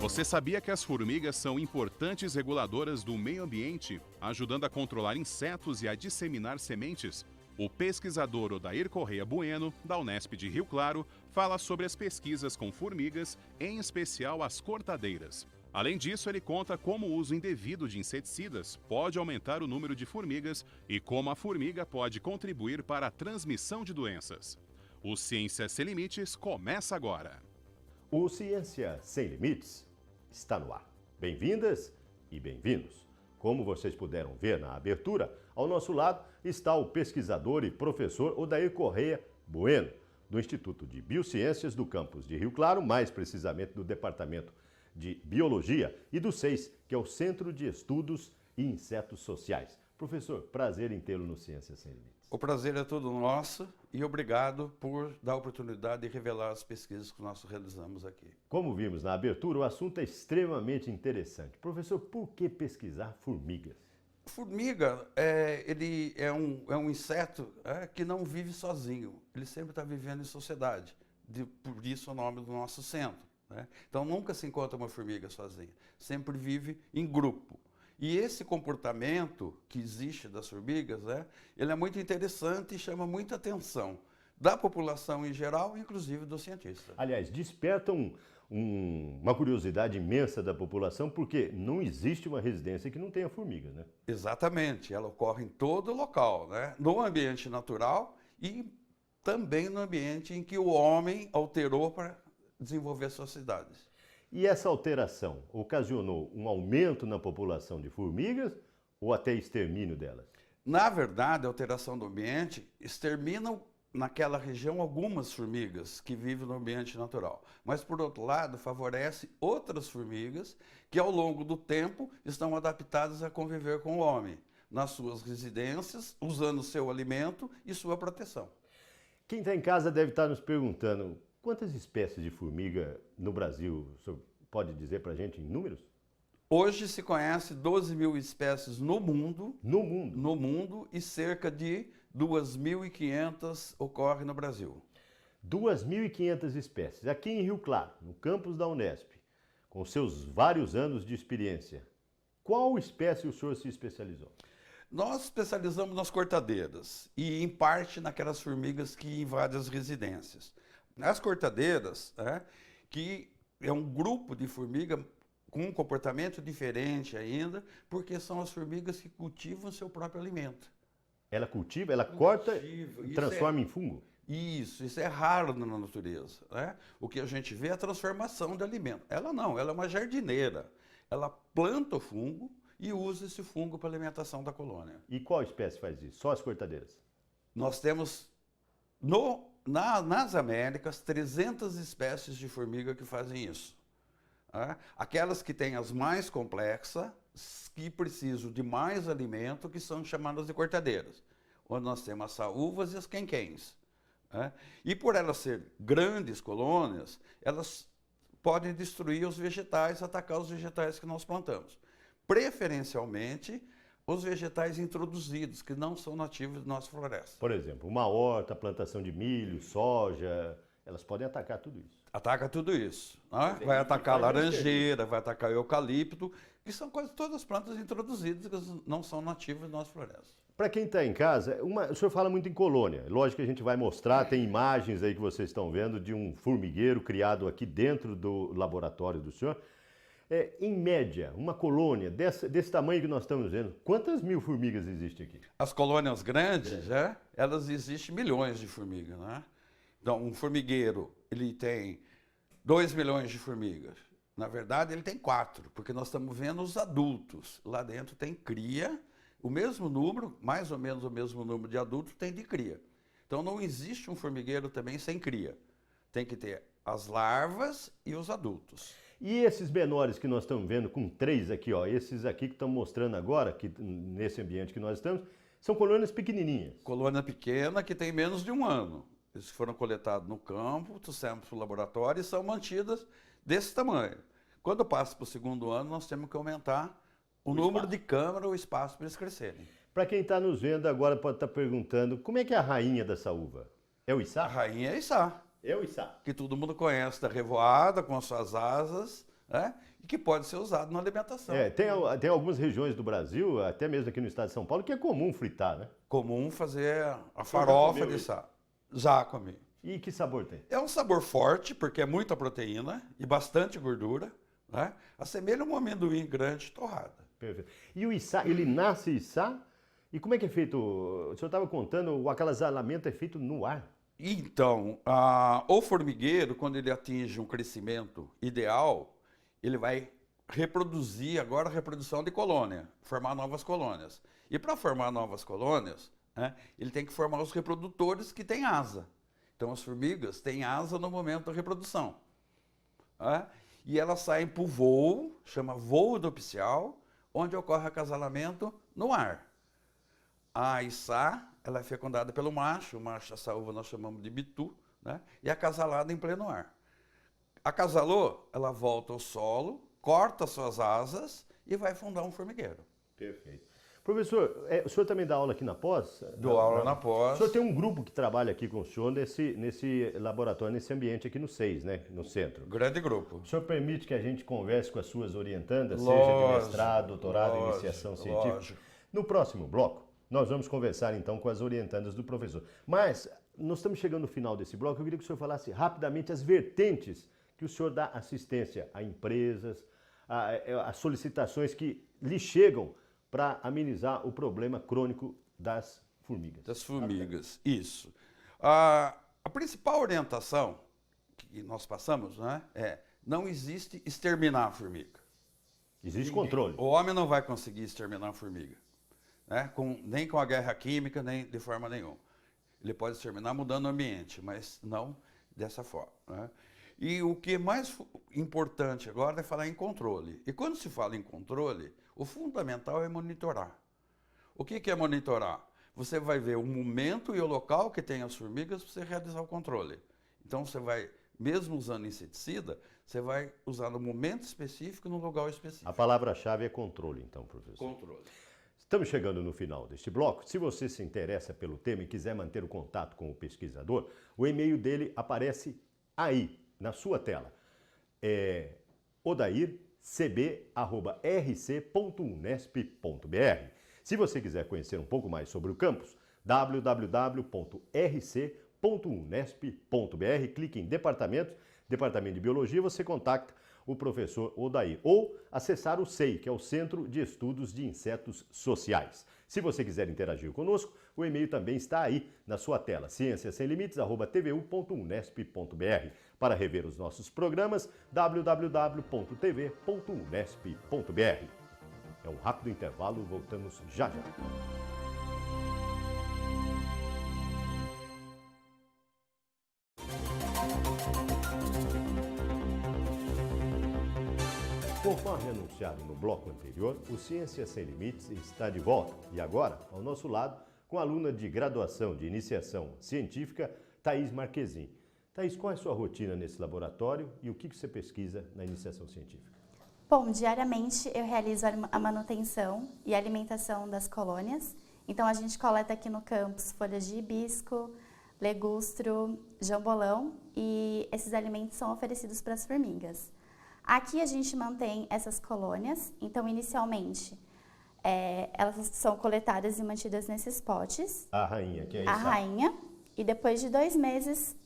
Você sabia que as formigas são importantes reguladoras do meio ambiente, ajudando a controlar insetos e a disseminar sementes? O pesquisador Odair Correia Bueno, da Unesp de Rio Claro, fala sobre as pesquisas com formigas, em especial as cortadeiras. Além disso, ele conta como o uso indevido de inseticidas pode aumentar o número de formigas e como a formiga pode contribuir para a transmissão de doenças. O Ciência Sem Limites começa agora. O Ciência Sem Limites está no ar. Bem-vindas e bem-vindos. Como vocês puderam ver na abertura, ao nosso lado está o pesquisador e professor Odair Correia Bueno, do Instituto de Biociências do campus de Rio Claro, mais precisamente do Departamento de Biologia, e do CEIS, que é o Centro de Estudos e Insetos Sociais. Professor, prazer em tê-lo no Ciência Sem Limites. O prazer é todo nosso e obrigado por dar a oportunidade de revelar as pesquisas que nós realizamos aqui. Como vimos na abertura, o assunto é extremamente interessante. Professor, por que pesquisar formigas? Formiga, ele é um inseto que não vive sozinho, ele sempre está vivendo em sociedade, por isso o nome do nosso centro. Então nunca se encontra uma formiga sozinha, sempre vive em grupo. E esse comportamento que existe das formigas, ele é muito interessante e chama muita atenção da população em geral, inclusive dos cientistas. Aliás, desperta uma curiosidade imensa da população, porque não existe uma residência que não tenha formigas, né? Exatamente, ela ocorre em todo local, no ambiente natural e também no ambiente em que o homem alterou para desenvolver suas cidades. E essa alteração ocasionou um aumento na população de formigas ou até extermínio delas? Na verdade, a alteração do ambiente extermina naquela região algumas formigas que vivem no ambiente natural. Mas, por outro lado, favorece outras formigas que, ao longo do tempo, estão adaptadas a conviver com o homem, nas suas residências, usando seu alimento e sua proteção. Quem está em casa deve estar nos perguntando: quantas espécies de formiga no Brasil? O senhor pode dizer para a gente em números? Hoje se conhece 12 mil espécies no mundo. No mundo? No mundo, e cerca de 2.500 ocorrem no Brasil. 2.500 espécies. Aqui em Rio Claro, no campus da Unesp, com seus vários anos de experiência, qual espécie o senhor se especializou? Nós especializamos nas cortadeiras e, em parte, naquelas formigas que invadem as residências. As cortadeiras, que é um grupo de formiga com um comportamento diferente ainda, porque são as formigas que cultivam seu próprio alimento. Ela cultiva, ela corta e transforma em fungo? Isso é raro na natureza. O que a gente vê é a transformação de alimento. Ela não, ela é uma jardineira. Ela planta o fungo e usa esse fungo para alimentação da colônia. E qual espécie faz isso? Só as cortadeiras? Nós temos nas Américas 300 espécies de formiga que fazem isso. Aquelas que têm as mais complexas, que precisam de mais alimento, que são chamadas de cortadeiras, onde nós temos as saúvas e as quenquéns. E por elas serem grandes colônias, elas podem destruir os vegetais, atacar os vegetais que nós plantamos. Preferencialmente, os vegetais introduzidos, que não são nativos de nossa floresta. Por exemplo, uma horta, plantação de milho, soja, elas podem atacar tudo isso. Ataca tudo isso. Vai atacar a laranjeira, vai atacar o eucalipto, que são quase todas as plantas introduzidas que não são nativas de nossa floresta. Para quem está em casa, o senhor fala muito em colônia. Lógico que a gente vai mostrar, tem imagens aí que vocês estão vendo de um formigueiro criado aqui dentro do laboratório do senhor. Em média, uma colônia desse tamanho que nós estamos vendo, quantas mil formigas existem aqui? As colônias grandes, elas existem milhões de formigas, Então, um formigueiro, ele tem 2 milhões de formigas. Na verdade, ele tem 4, porque nós estamos vendo os adultos. Lá dentro tem cria, o mesmo número, mais ou menos o mesmo número de adultos tem de cria. Então, não existe um formigueiro também sem cria. Tem que ter as larvas e os adultos. E esses menores que nós estamos vendo com 3 aqui, esses aqui que estão mostrando agora, que, nesse ambiente que nós estamos, são colônias pequenininhas. Colônia pequena que tem menos de 1 ano. Eles foram coletados no campo, trouxemos para o laboratório e são mantidas desse tamanho. Quando passa para o segundo ano, nós temos que aumentar o número de câmaras, o espaço para eles crescerem. Para quem está nos vendo agora pode estar perguntando, como é que é a rainha dessa uva? É o A içá? rainha é Içá, É o içá. que todo mundo conhece da revoada, com as suas asas, né? E que pode ser usado na alimentação. Tem algumas regiões do Brasil, até mesmo aqui no estado de São Paulo, que é comum fritar, né? Comum fazer a farofa de Içá. Já comi. E que sabor tem? É um sabor forte, porque é muita proteína e bastante gordura, né? Assemelha um amendoim grande torrado. Perfeito. E o içá, ele nasce içá? E como é que é feito? O senhor estava contando, o acasalamento é feito no ar. Então, o formigueiro, quando ele atinge um crescimento ideal, ele vai reproduzir agora a reprodução de colônia, formar novas colônias. E para formar novas colônias, né, ele tem que formar os reprodutores que têm asa. Então, as formigas têm asa no momento da reprodução. Né? E elas saem para o voo, chama voo nupcial, onde ocorre acasalamento no ar. A içá, ela é fecundada pelo macho, o macho, essa uva nós chamamos de bitu, né? E é acasalada em pleno ar. Acasalou, ela volta ao solo, corta suas asas e vai fundar um formigueiro. Perfeito. Professor, o senhor também dá aula aqui na pós? Dou aula na O pós. senhor tem um grupo que trabalha aqui com o senhor nesse laboratório, nesse ambiente aqui no SEIS, né? No centro. Grande grupo. O senhor permite que a gente converse com as suas orientandas, seja Lógico, de mestrado, doutorado, lógico, iniciação científica? lógico. No próximo bloco, nós vamos conversar então com as orientandas do professor. Mas nós estamos chegando no final desse bloco, eu queria que o senhor falasse rapidamente as vertentes que o senhor dá assistência a empresas, a solicitações que lhe chegam para amenizar o problema crônico das formigas. Das formigas, isso. A principal orientação que nós passamos, né, não existe exterminar a formiga. Existe controle. O homem não vai conseguir exterminar a formiga, né, nem com a guerra química, nem de forma nenhuma. Ele pode exterminar mudando o ambiente, mas não dessa forma. Né? E o que é mais importante agora é falar em controle. E quando se fala em controle, o fundamental é monitorar. O que é monitorar? Você vai ver o momento e o local que tem as formigas para você realizar o controle. Então você vai, mesmo usando inseticida, você vai usar no momento específico, no lugar específico. A palavra-chave é controle, então, professor. Controle. Estamos chegando no final deste bloco. Se você se interessa pelo tema e quiser manter o contato com o pesquisador, o e-mail dele aparece aí, na sua tela. É odaircb@rc.unesp.br. Se você quiser conhecer um pouco mais sobre o campus, www.rc.unesp.br, clique em Departamento de Biologia, você contacta o professor Odair, ou acessar o SEI, que é o Centro de Estudos de Insetos Sociais. Se você quiser interagir conosco, o e-mail também está aí na sua tela, cienciasemlimites@tvu.unesp.br. Para rever os nossos programas, www.tv.unesp.br. É um rápido intervalo, voltamos já já. Conforme anunciado no bloco anterior, o Ciência Sem Limites está de volta e agora, ao nosso lado, com a aluna de graduação de iniciação científica, Thaís Marquezin. Thaís, qual é a sua rotina nesse laboratório e o que você pesquisa na iniciação científica? Bom, diariamente eu realizo a manutenção e alimentação das colônias. Então a gente coleta aqui no campus folhas de hibisco, legustro, jambolão e esses alimentos são oferecidos para as formigas. Aqui a gente mantém essas colônias, então inicialmente elas são coletadas e mantidas nesses potes. A rainha, que é isso? A rainha, e depois de 2 meses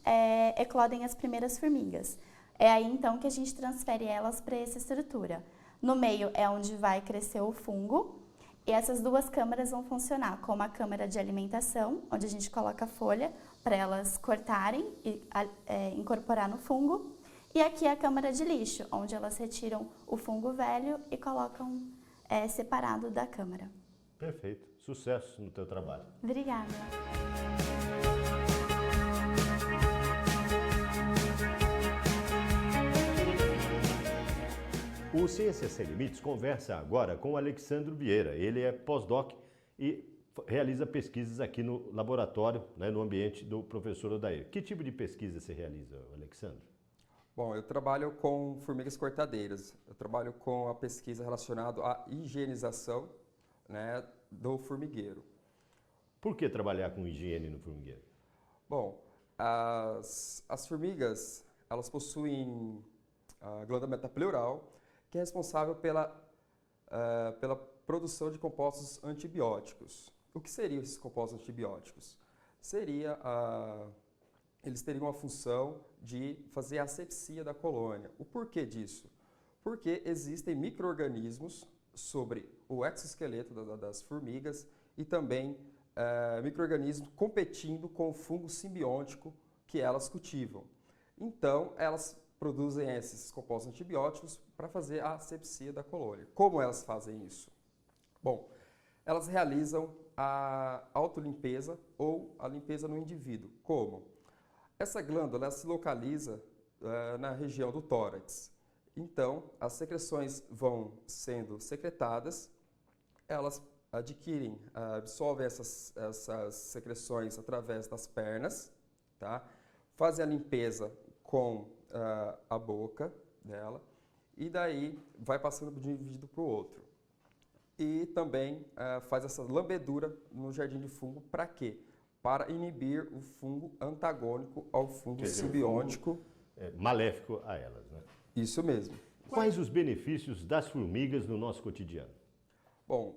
eclodem as primeiras formigas. É aí então que a gente transfere elas para essa estrutura. No meio é onde vai crescer o fungo, e essas 2 câmaras vão funcionar como a câmara de alimentação, onde a gente coloca a folha para elas cortarem e incorporar no fungo. E aqui é a câmara de lixo, onde elas retiram o fungo velho e colocam separado da câmara. Perfeito. Sucesso no teu trabalho. Obrigada. O Ciência Sem Limites conversa agora com o Alexandro Vieira. Ele é pós-doc e realiza pesquisas aqui no laboratório, né, no ambiente do professor Odair. Que tipo de pesquisa você realiza, Alexandro? Bom, eu trabalho com formigas cortadeiras. Eu trabalho com a pesquisa relacionada à higienização, né, do formigueiro. Por que trabalhar com higiene no formigueiro? Bom, as formigas, elas possuem a glândula metapleural, que é responsável pela produção de compostos antibióticos. O que seriam esses compostos antibióticos? Eles teriam a função de fazer a asepsia da colônia. O porquê disso? Porque existem micro-organismos sobre o exoesqueleto das formigas e também micro-organismos competindo com o fungo simbiótico que elas cultivam. Então, elas produzem esses compostos antibióticos para fazer a asepsia da colônia. Como elas fazem isso? Bom, elas realizam a autolimpeza ou a limpeza no indivíduo. Como? Essa glândula ela se localiza na região do tórax. Então, as secreções vão sendo secretadas, elas absorvem essas secreções através das pernas, tá? Fazem a limpeza com a boca dela e daí vai passando de um indivíduo para o outro. E também faz essa lambedura no jardim de fungo para quê? Para inibir o fungo antagônico ao fungo simbiótico. Maléfico a elas, né? Isso mesmo. Quais os benefícios das formigas no nosso cotidiano? Bom,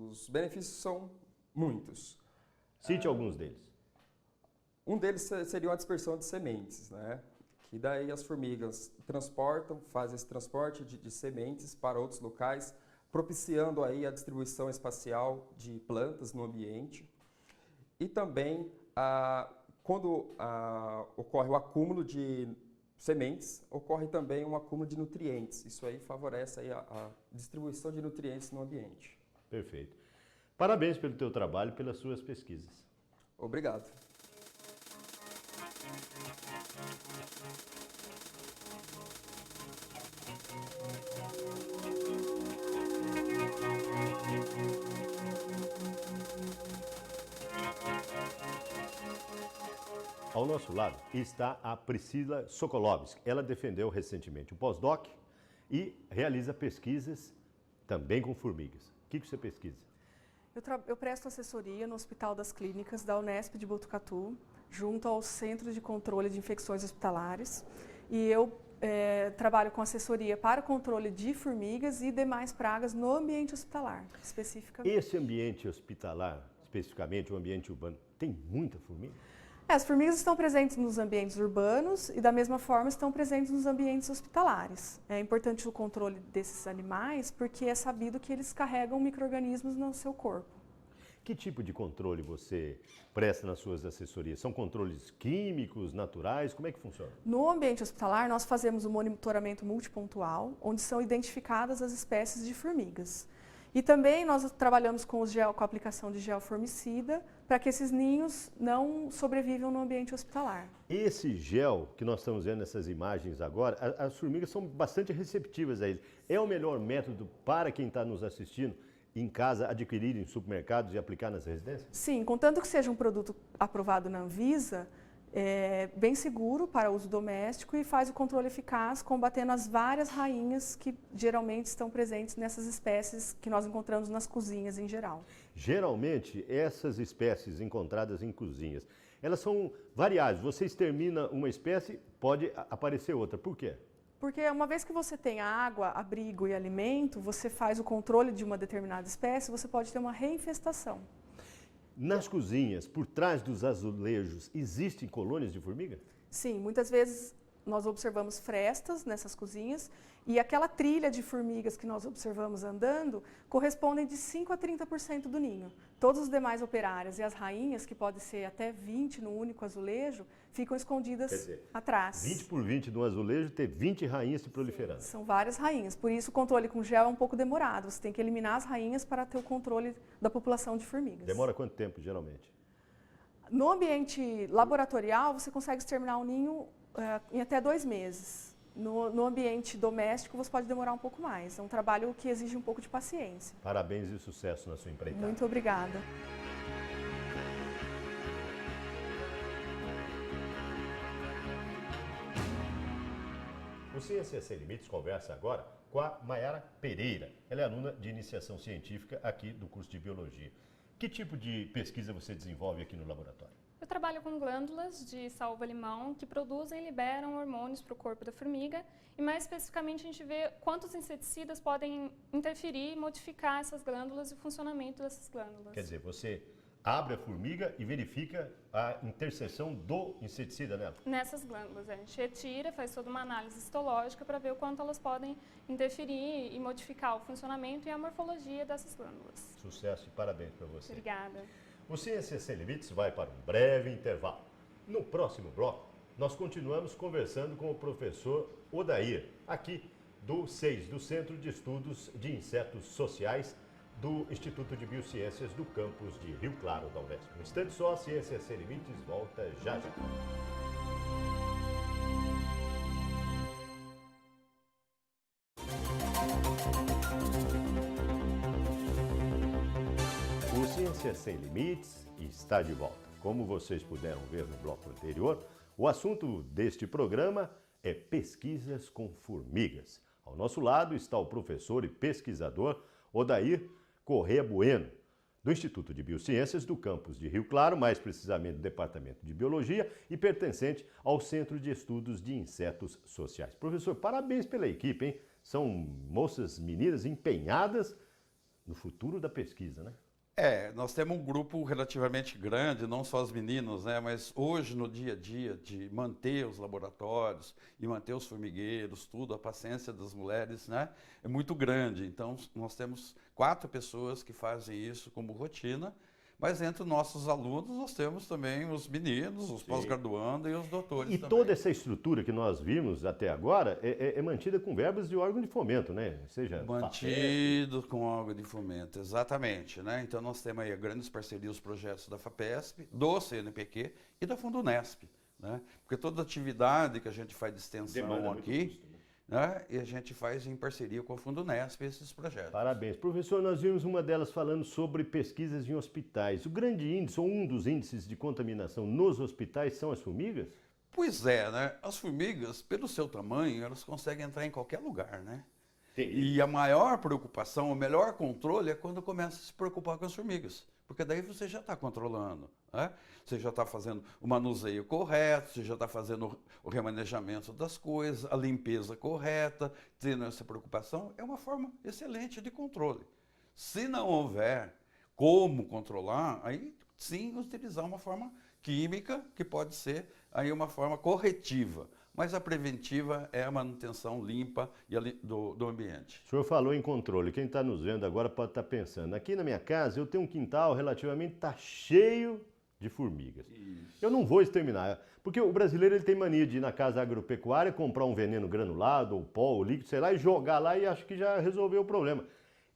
os benefícios são muitos. Cite alguns deles. Um deles seria a dispersão de sementes, né? Que daí as formigas fazem esse transporte de sementes para outros locais, propiciando aí a distribuição espacial de plantas no ambiente. E também, quando ocorre o acúmulo de sementes, ocorre também um acúmulo de nutrientes. Isso aí favorece aí a distribuição de nutrientes no ambiente. Perfeito. Parabéns pelo teu trabalho e pelas suas pesquisas. Obrigado. Ao nosso lado está a Priscila Sokolovski. Ela defendeu recentemente o pós-doc e realiza pesquisas também com formigas. O que você pesquisa? Eu presto assessoria no Hospital das Clínicas da Unesp de Botucatu, junto ao Centro de Controle de Infecções Hospitalares. E eu trabalho com assessoria para controle de formigas e demais pragas no ambiente hospitalar, especificamente. Esse ambiente hospitalar, especificamente o ambiente urbano, tem muita formiga? As formigas estão presentes nos ambientes urbanos e, da mesma forma, estão presentes nos ambientes hospitalares. É importante o controle desses animais porque é sabido que eles carregam micro-organismos no seu corpo. Que tipo de controle você presta nas suas assessorias? São controles químicos, naturais? Como é que funciona? No ambiente hospitalar, nós fazemos um monitoramento multipontual, onde são identificadas as espécies de formigas. E também nós trabalhamos com a aplicação de gel formicida para que esses ninhos não sobrevivam no ambiente hospitalar. Esse gel que nós estamos vendo nessas imagens agora, as formigas são bastante receptivas a ele. É o melhor método para quem está nos assistindo em casa adquirir em supermercados e aplicar nas residências? Sim, contanto que seja um produto aprovado na Anvisa, é bem seguro para uso doméstico e faz o controle eficaz, combatendo as várias rainhas que geralmente estão presentes nessas espécies que nós encontramos nas cozinhas em geral. Geralmente, essas espécies encontradas em cozinhas, elas são variáveis. Você extermina uma espécie, pode aparecer outra. Por quê? Porque uma vez que você tem água, abrigo e alimento, você faz o controle de uma determinada espécie, você pode ter uma reinfestação. Nas cozinhas, por trás dos azulejos, existem colônias de formiga? Sim, muitas vezes nós observamos frestas nessas cozinhas e aquela trilha de formigas que nós observamos andando correspondem de 5% a 30% do ninho. Todos os demais operários e as rainhas, que pode ser até 20 no único azulejo, ficam escondidas atrás. 20 por 20 no azulejo, ter 20 rainhas se proliferando. São várias rainhas, por isso o controle com gel é um pouco demorado. Você tem que eliminar as rainhas para ter o controle da população de formigas. Demora quanto tempo, geralmente? No ambiente laboratorial, você consegue exterminar um ninho em até 2 meses. No ambiente doméstico, você pode demorar um pouco mais. É um trabalho que exige um pouco de paciência. Parabéns e sucesso na sua empreitada. Muito obrigada. O Ciência Sem Limites conversa agora com a Mayara Pereira. Ela é aluna de iniciação científica aqui do curso de Biologia. Que tipo de pesquisa você desenvolve aqui no laboratório? Eu trabalho com glândulas de salva-limão que produzem e liberam hormônios para o corpo da formiga e mais especificamente a gente vê quantos inseticidas podem interferir e modificar essas glândulas e o funcionamento dessas glândulas. Quer dizer, você abre a formiga e verifica a interseção do inseticida nela? Nessas glândulas, a gente retira, faz toda uma análise histológica para ver o quanto elas podem interferir e modificar o funcionamento e a morfologia dessas glândulas. Sucesso e parabéns para você. Obrigada. O Ciência Sem Limites vai para um breve intervalo. No próximo bloco, nós continuamos conversando com o professor Odair, aqui do CEIS, do Centro de Estudos de Insetos Sociais, do Instituto de Biociências do campus de Rio Claro, da Unesp. Um instante só, a Ciência Sem Limites volta já já. O Ciência Sem Limites está de volta. Como vocês puderam ver no bloco anterior, o assunto deste programa é pesquisas com formigas. Ao nosso lado está o professor e pesquisador Odair Corrêa Bueno, do Instituto de Biociências do campus de Rio Claro, mais precisamente do Departamento de Biologia e pertencente ao Centro de Estudos de Insetos Sociais. Professor, parabéns pela equipe, hein? São moças, meninas empenhadas no futuro da pesquisa, né? Nós temos um grupo relativamente grande, não só os meninos, né, mas hoje no dia a dia de manter os laboratórios e manter os formigueiros, tudo, a paciência das mulheres, né, é muito grande. Então nós temos 4 pessoas que fazem isso como rotina, mas entre nossos alunos nós temos também os meninos, os pós-graduandos e os doutores E também. toda essa estrutura que nós vimos até agora é mantida com verbas de órgão de fomento, né? Seja Mantido com órgão de fomento, exatamente, né? Então nós temos aí grandes parcerias, os projetos da FAPESP, do CNPq e da Fundunesp, né? Porque toda atividade que a gente faz de extensão aqui, né? E a gente faz em parceria com a Fundunesp esses projetos. Parabéns. Professor, nós vimos uma delas falando sobre pesquisas em hospitais. O grande índice, ou um dos índices de contaminação nos hospitais são as formigas? Pois é, né? As formigas, pelo seu tamanho, elas conseguem entrar em qualquer lugar, né? E a maior preocupação, o melhor controle é quando começa a se preocupar com as formigas. Porque daí você já está controlando, né? Você já está fazendo o manuseio correto, você já está fazendo o remanejamento das coisas, a limpeza correta, tendo essa preocupação, é uma forma excelente de controle. Se não houver como controlar, aí sim utilizar uma forma química, que pode ser aí uma forma corretiva. Mas a preventiva é a manutenção limpa do ambiente. O senhor falou em controle. Quem está nos vendo agora pode estar pensando. Aqui na minha casa eu tenho um quintal relativamente cheio de formigas. Isso. Eu não vou exterminar. Porque o brasileiro ele tem mania de ir na casa agropecuária, comprar um veneno granulado, ou pó, ou líquido, sei lá, e jogar lá e acho que já resolveu o problema.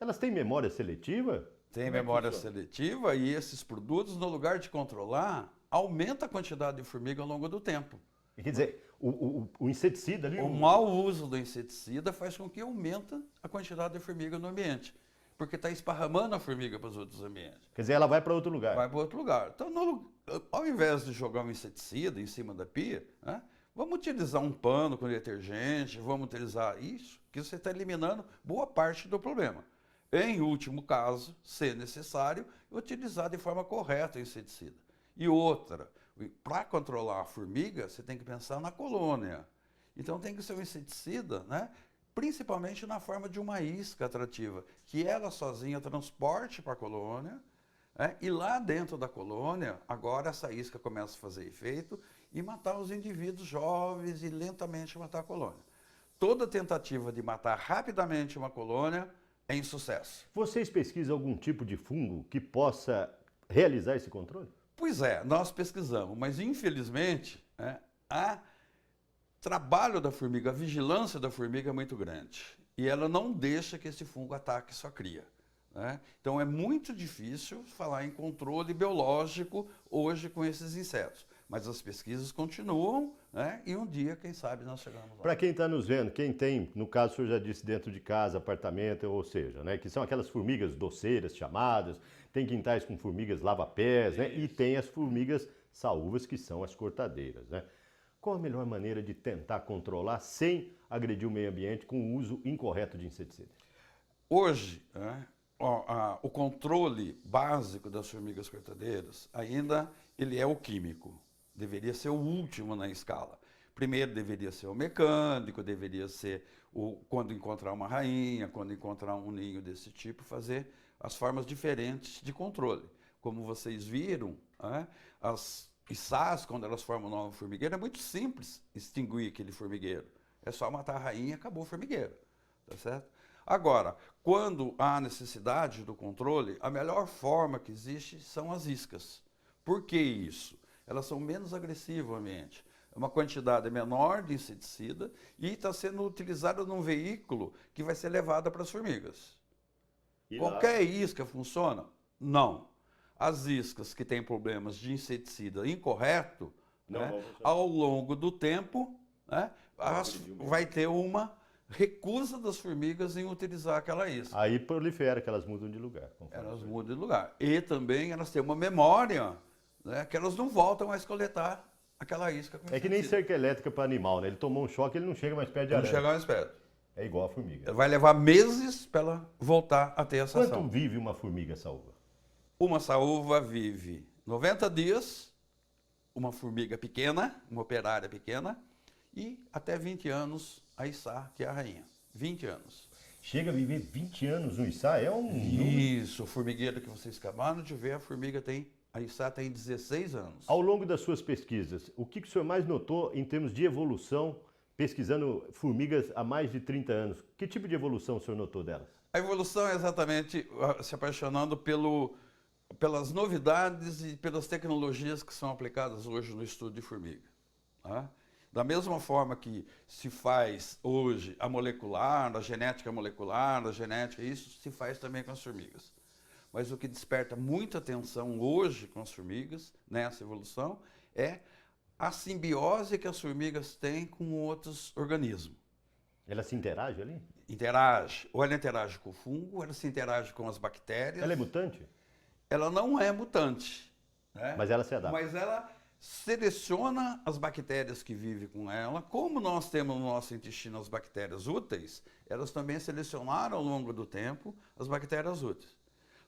Elas têm memória seletiva? Tem memória seletiva e esses produtos, no lugar de controlar, aumenta a quantidade de formiga ao longo do tempo. Quer dizer, o inseticida ali... O mau uso do inseticida faz com que aumente a quantidade de formiga no ambiente, porque está esparramando a formiga para os outros ambientes. Quer dizer, ela vai para outro lugar. Vai para outro lugar. Então, ao invés de jogar um inseticida em cima da pia, né, vamos utilizar um pano com detergente, vamos utilizar isso, que você está eliminando boa parte do problema. Em último caso, se necessário, utilizar de forma correta o inseticida. E outra... Para controlar a formiga, você tem que pensar na colônia. Então tem que ser um inseticida, né? Principalmente na forma de uma isca atrativa, que ela sozinha transporte para a colônia, né? E lá dentro da colônia, agora essa isca começa a fazer efeito e matar os indivíduos jovens e lentamente matar a colônia. Toda tentativa de matar rapidamente uma colônia é insucesso. Vocês pesquisam algum tipo de fungo que possa realizar esse controle? Pois é, nós pesquisamos, mas infelizmente o trabalho da formiga, a vigilância da formiga é muito grande e ela não deixa que esse fungo ataque sua cria, né? Então é muito difícil falar em controle biológico hoje com esses insetos, mas as pesquisas continuam, né? E um dia, quem sabe, nós chegamos lá. Para quem está nos vendo, quem tem, no caso o senhor já disse, dentro de casa, apartamento, ou seja, né, que são aquelas formigas doceiras chamadas, tem quintais com formigas lava-pés, né, e tem as formigas saúvas, que são as cortadeiras, né? qual a melhor maneira de tentar controlar sem agredir o meio ambiente com o uso incorreto de inseticida? Hoje, né, o controle básico das formigas cortadeiras ainda ele é o químico. Deveria ser o último na escala. Primeiro deveria ser o mecânico, deveria ser quando encontrar uma rainha, quando encontrar um ninho desse tipo, fazer as formas diferentes de controle. Como vocês viram, né, as içás, quando elas formam um novo formigueiro, é muito simples extinguir aquele formigueiro. É só matar a rainha e acabou o formigueiro. Tá certo? Agora, quando há necessidade do controle, a melhor forma que existe são as iscas. Por que isso? Elas são menos agressivas ao ambiente. É uma quantidade menor de inseticida e está sendo utilizada num veículo que vai ser levado para as formigas. Qualquer isca funciona? Não. As iscas que têm problemas de inseticida incorreto, né, ao longo do tempo, né, vai ter uma recusa das formigas em utilizar aquela isca. Aí prolifera, que elas mudam de lugar. Elas mudam de lugar. E também elas têm uma memória, né, que elas não voltam mais coletar aquela isca com É que nem cerca elétrica para animal, né? Ele tomou um choque, ele não chega mais perto de aranha. Não chega mais perto. É igual a formiga. Vai levar meses para ela voltar a ter essa ação. Quanto vive uma formiga saúva? Uma saúva vive 90 dias, uma formiga pequena, uma operária pequena, e até 20 anos a içá, que é a rainha. 20 anos. Chega a viver 20 anos no içá? É um... Isso, o formigueiro que vocês acabaram de ver, a içá tem 16 anos. Ao longo das suas pesquisas, o que o senhor mais notou em termos de evolução, pesquisando formigas há mais de 30 anos? Que tipo de evolução o senhor notou delas? A evolução é exatamente se apaixonando pelas novidades e pelas tecnologias que são aplicadas hoje no estudo de formiga. Tá? Da mesma forma que se faz hoje a molecular, a genética, isso se faz também com as formigas. Mas o que desperta muita atenção hoje com as formigas, nessa evolução, é a simbiose que as formigas têm com outros organismos. Ela se interage ali? Interage. Ou ela interage com o fungo, ou ela se interage com as bactérias. Ela é mutante? Ela não é mutante. Né? Mas ela se adapta. Mas ela seleciona as bactérias que vivem com ela. Como nós temos no nosso intestino as bactérias úteis, elas também selecionaram ao longo do tempo as bactérias úteis.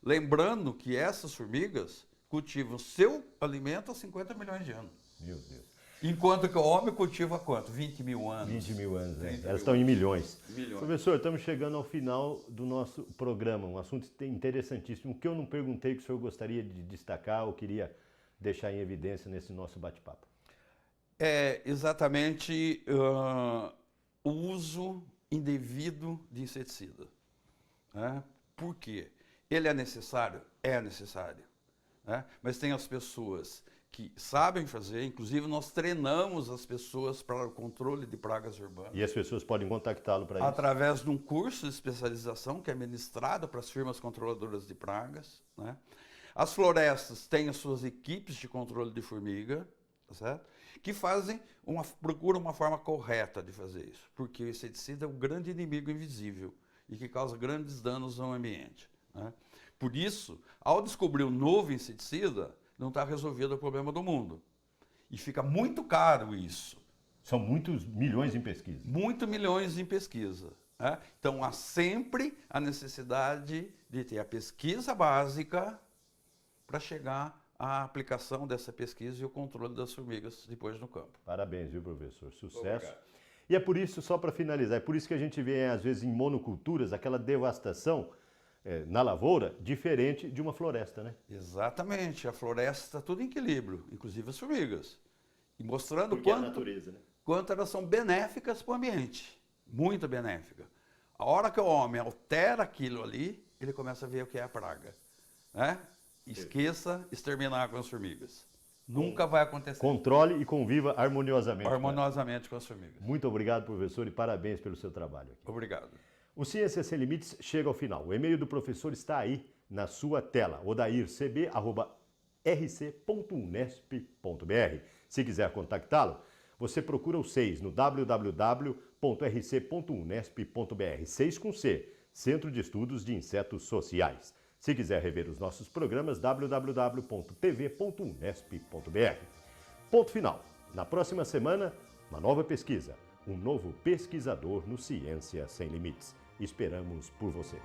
Lembrando que essas formigas cultivam seu alimento há 50 milhões de anos. Meu Deus. Enquanto que o homem cultiva quanto? 20 mil anos. 20 mil anos, né? Elas estão em milhões. Milhões. Professor, estamos chegando ao final do nosso programa, um assunto interessantíssimo, que eu não perguntei que o senhor gostaria de destacar ou queria deixar em evidência nesse nosso bate-papo. É exatamente o uso indevido de inseticida. Né? Por quê? Ele é necessário? É necessário. Né? Mas tem as pessoas que sabem fazer, inclusive nós treinamos as pessoas para o controle de pragas urbanas. E as pessoas podem contactá-lo para isso? Através de um curso de especialização que é ministrado para as firmas controladoras de pragas. Né? As florestas têm as suas equipes de controle de formiga, tá certo? Que procuram uma forma correta de fazer isso, porque o inseticida é o grande inimigo invisível e que causa grandes danos ao ambiente. Né? Por isso, ao descobrir um novo inseticida, não está resolvido o problema do mundo. E fica muito caro isso. São muitos milhões em pesquisa. Muitos milhões em pesquisa. Né? Então, há sempre a necessidade de ter a pesquisa básica para chegar à aplicação dessa pesquisa e o controle das formigas depois no campo. Parabéns, viu, professor? Sucesso. Obrigado. E é por isso, só para finalizar, é por isso que a gente vê, às vezes, em monoculturas, aquela devastação na lavoura, diferente de uma floresta, né? Exatamente. A floresta está tudo em equilíbrio, inclusive as formigas. E mostrando Porque é a natureza, né? quanto elas são benéficas para o ambiente. Muito benéfica. A hora que o homem altera aquilo ali, ele começa a ver o que é a praga. Né? Esqueça exterminar com as formigas. Nunca vai acontecer. Controle e conviva harmoniosamente. Harmoniosamente com as formigas. Muito obrigado, professor, e parabéns pelo seu trabalho aqui. Obrigado. O Ciências Sem Limites chega ao final. O e-mail do professor está aí na sua tela, odaircb@rc.unesp.br. Se quiser contactá-lo, você procura o 6 no www.rc.unesp.br. 6 com C, Centro de Estudos de Insetos Sociais. Se quiser rever os nossos programas, www.tv.unesp.br. Ponto final. Na próxima semana, uma nova pesquisa, um novo pesquisador no Ciência Sem Limites. Esperamos por você.